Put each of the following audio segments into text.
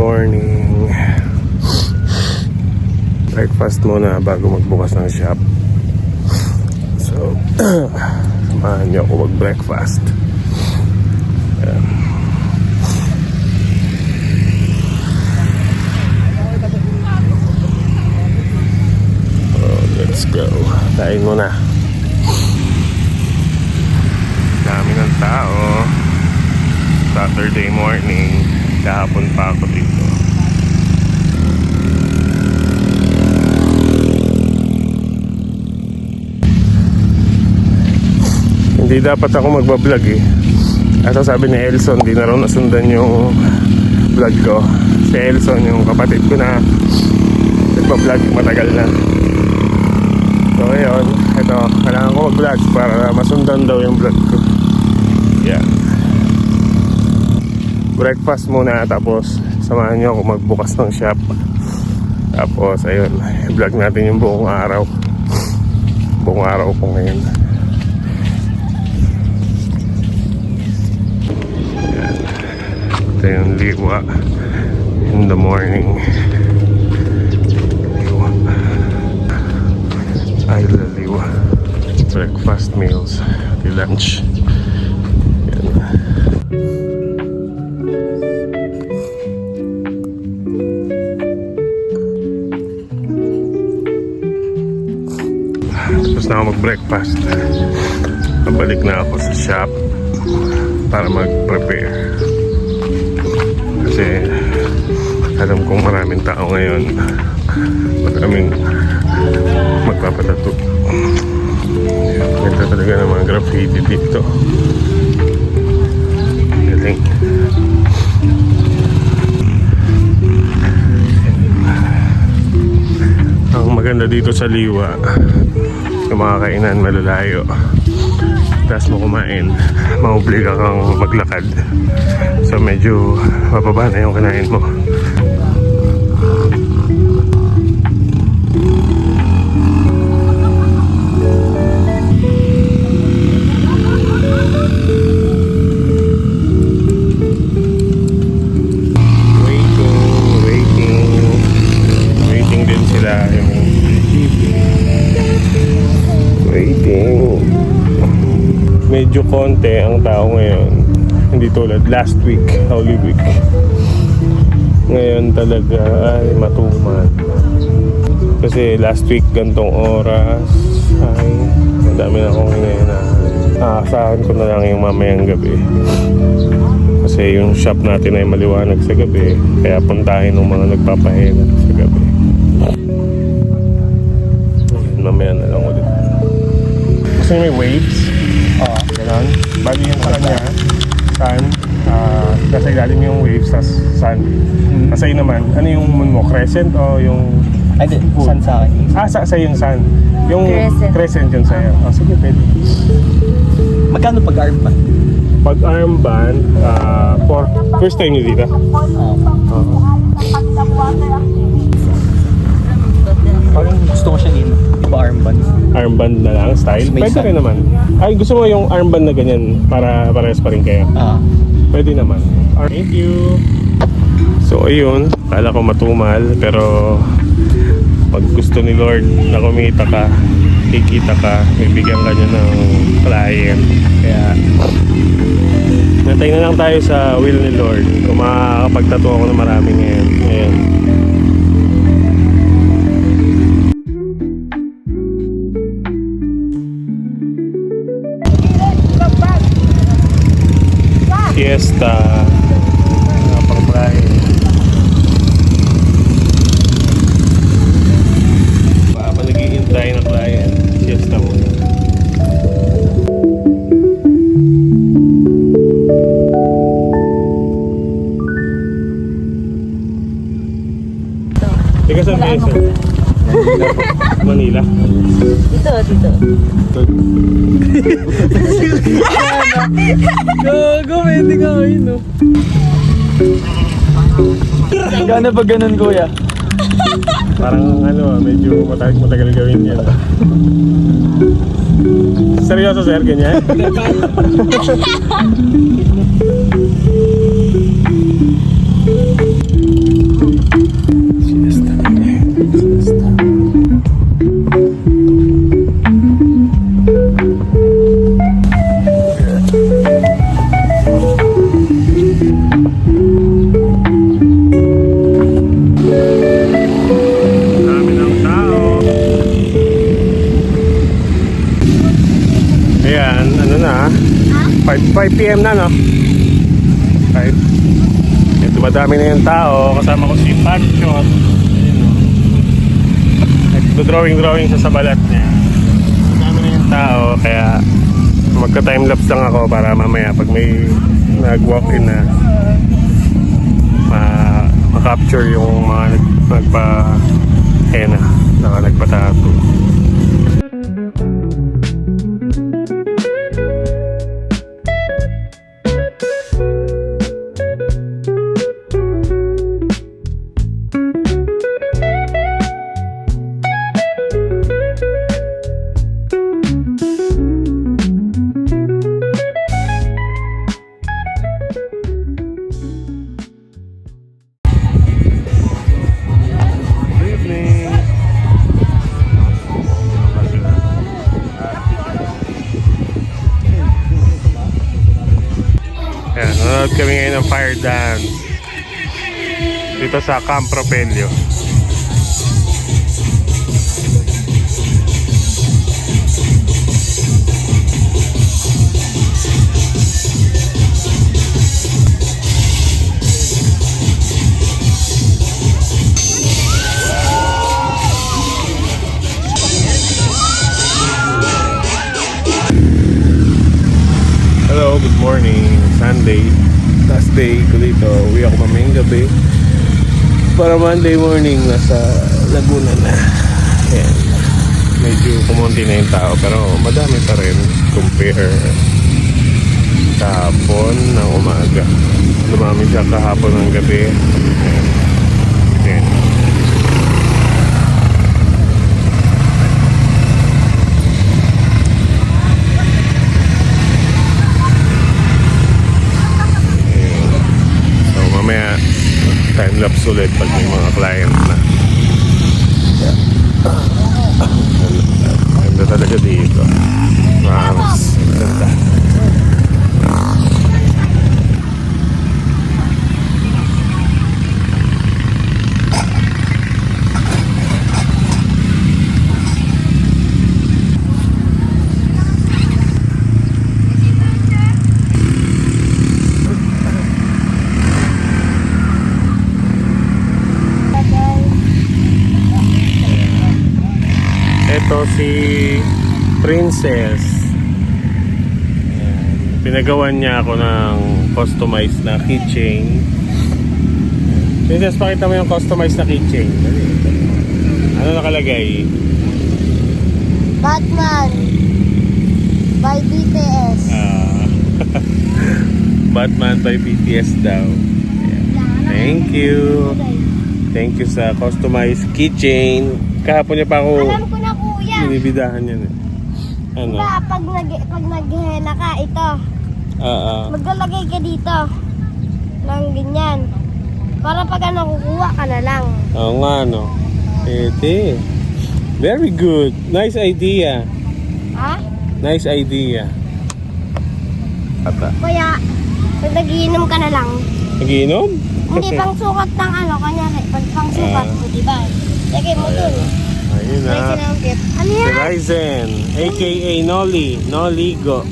Morning. Breakfast muna bago magbukas ng shop. So, samahan niyo ako mag-breakfast. Ayan. Oh, let's go. Kain muna. Dami ng tao. Saturday morning. Kahapon pa ako dito. Hindi dapat ako magbablog eh. At sabi ni Elson, di na raw nasundan yung vlog ko. Si Elson, yung kapatid ko na nagbablog matagal na. So ayun, ito, kailangan ko mag-vlog para masundan daw yung vlog ko. Yeah. Breakfast muna, tapos samahan nyo ako magbukas ng shop. Tapos ayun, i-vlog natin yung buong araw. Buong araw po ngayon. Ayan. Ito yung liwa in the morning. Liwa. Ay, liwa. Breakfast meals, lunch. Ayan. Tapos na ako mag-breakfast. Pabalik na ako sa shop para mag-prepare. Kasi alam kong maraming tao ngayon. Maraming magpapatato. Ganda talaga ng mga graffiti dito. Galing. Ang maganda dito sa Liwa, yung mga kainan malalayo. Tapos mo kumain, maubliga kang maglakad. So medyo mababa na yung kinain mo. Waiting din sila yung medyo konti ang tao ngayon, hindi tulad last week, Holy Week. Ngayon talaga ay matuman. Kasi last week gantong oras ay madami na akong hinahinahan. Aasahan ko na lang yung mamayang gabi. Kasi yung shop natin ay maliwanag sa gabi, kaya puntahin ng mga nagpapahinga sa gabi. Mamaya na lang ulit. Kasi may waves. Ganon. Bali yung sa kanya sun, nasa ilalim yung waves sa sun. Nasa iyo naman, ano yung moon mo? Crescent o yung sun sa akin? Sa yung sun. Yung crescent yun sa'yo. Sige, pwede. Magkano pag armband? Pag armband, for first time nyo dito? Parang gusto ko siya din. Iba armband. Armband na lang style? Pwede rin naman. Ay, gusto mo yung armband na ganyan para parehas pa rin kayo? Pwede naman. Thank you. So ayun, kala ko matumal, pero pag gusto ni Lord na kumita ka, kikita ka, may bigyan ka niya ng client. Kaya natay na lang tayo sa will ni Lord. Kung makakapagtato ako ng marami ngayon. Ayan. Fiesta pang-fly. Baka nag-iintay na client. Fiesta muna. Ika saan kayo, sir? Manila. Dito. Gago, pwede ka kayo, no? Gana ba ganun, kuya? Parang medyo matagal gawin yan. Seryoso, sir, ganyan? Dami ng tao. Ayan, ano na? 5 PM na, no? 5. Ito, madami na yung tao. Kasama ko si Patchot. Nagdo-drawing siya sa balat niya. Madami na yung tao, kaya magka-timelapse lang ako para mamaya pag may nag-walk-in na ma-capture yung mga nagpa-henna, nagpa-tattoo. Ayan, nanonood kami ngayon ng fire dance dito sa Camp Propelio. Hello, good morning. Sunday, last day ko dito. Uwi ako mamayang gabi para Monday morning nasa Laguna na. Ayan. Medyo kumunti na yung tao pero madami pa rin compare kahapon ng umaga. Lumami siya kahapon ng gabi. Ayan. Ayan. Mamaya time-lapse ulit pag may mga client na. Ganda talaga dito. Mas ganda. Ito si Princess. Ayan. Pinagawan niya ako ng customized na keychain. Princess, pakita mo yung customized na keychain. Ano nakalagay? Batman by BTS. Batman by BTS daw. Ayan. Thank you. Thank you sa customized keychain. Kahapon niya pa ako Alam ko na, kuya. binibidahan yan eh. Ano? Diba, pag nag-henna ka, ito. Maglalagay ka dito. Lang ganyan. Para pag kukuha ka na lang. Oo nga, no? Pwede. Very good. Nice idea. Ha? Nice idea. Ata. Kuya, pag nagiinom ka na lang. Nagiinom? Hindi pang sukat ng kanyari. Pag pang sukat mo, diba? Lagay mo dun. Ayun na. Ano Si yan? Ryzen, aka Nolly. Noligo.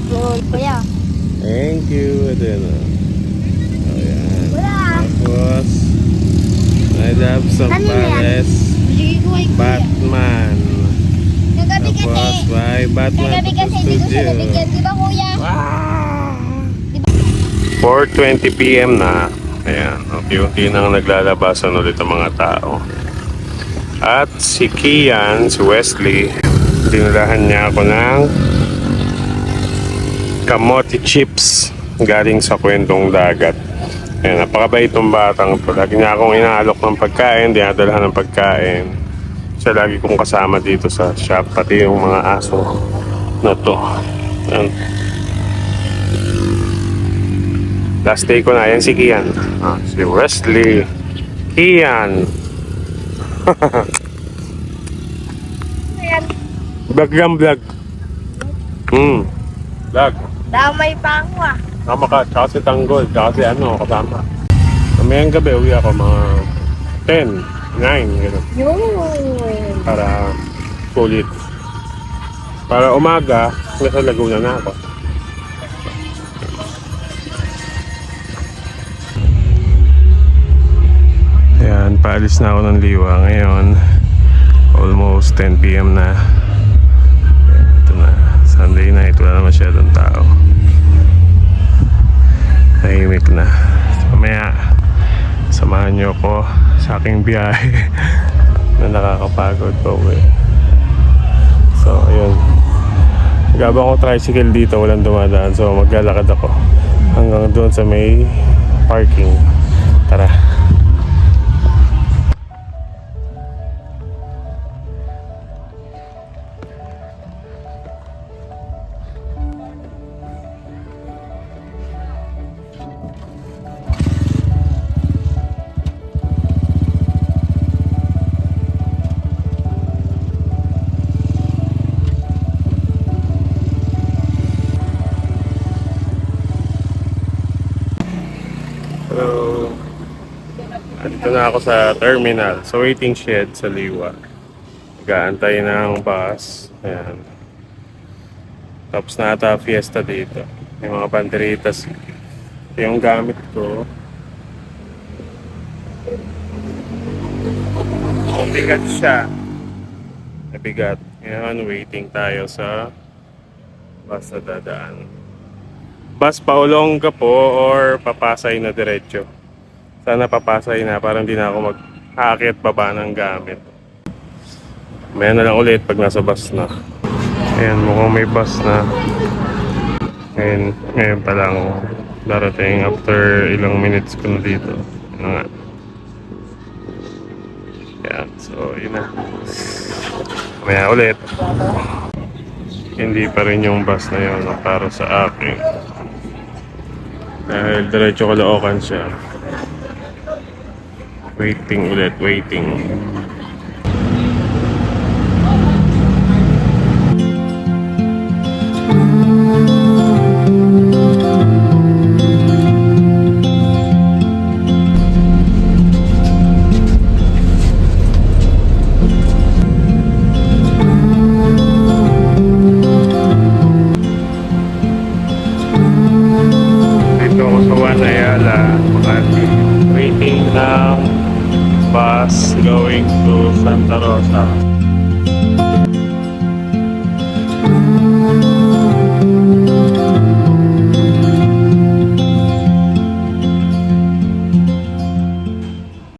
Yun, kuya. Thank you. Ito yun. Ayan. Wala. Tapos, I love some Kanino yan? pares. Sige, kuya. Batman. Kagabi kasi. Tapos, by Batman Kagabi to kasi hindi ko siya studio. nabigyan. Diba, kuya? 4:20 PM na. Ayan, unti-unti nang naglalabasan ulit ang mga tao. At si Kian, si Wesley, dinulahan niya ako ng kamote chips galing sa kwentong dagat. Ayan, napakabait tong batang to. Lagi niya akong inaalok ng pagkain, dinadalahan ng pagkain. Siya lagi kong kasama dito sa shop, pati yung mga aso na to. Ayan. Last day ko na, yan si Kian. Si Wesley. Kian. Ayan, Vlog yan, vlog. Vlog. damay pa ako ah. Tama ka, tsaka si Tanggol, tsaka si ano, kasama. Kamayang gabi, uwi ako mga 10, 9, gano'n. Yun. Para sulit. Para umaga, nasa Laguna na ako. Ayan, paalis na ako ng Liwa ngayon. Almost 10 PM na. Ayan, ito na. Sunday night, wala na masyadong tao. Tahimik na. Mamaya, samahan niyo ako sa aking biyahe na nakakapagod pa uwi. So, ayun. Gabang ko tricycle dito, walang dumadaan. So, maglalakad ako hanggang doon sa may parking. Tara. So, andito na ako sa terminal, sa waiting shed sa Liwa. Nag-aantay ng bus. Ayan. Tapos na ata fiesta dito. May mga banderitas. Ito yung gamit ko. Mabigat siya. Mabigat. Ngayon, waiting tayo sa bus na dadaan. Bus pa Olonga po or papasay na diretso. Sana papasay na para hindi na ako mag-aakit baba ng gamit. Maya na lang ulit pag nasa bus na. Ayan, mukhang may bus na. Ngayon pa lang darating after ilang minutes ko na dito. Ano nga. Ayan, so yun na. Maya ulit. Hindi pa rin yung bus na yun para sa akin. Dahil diretso Caloocan siya. Waiting ulit, waiting. Dito ako sa Juan Ayala, Makati. Waiting ng bus going to Santa Rosa.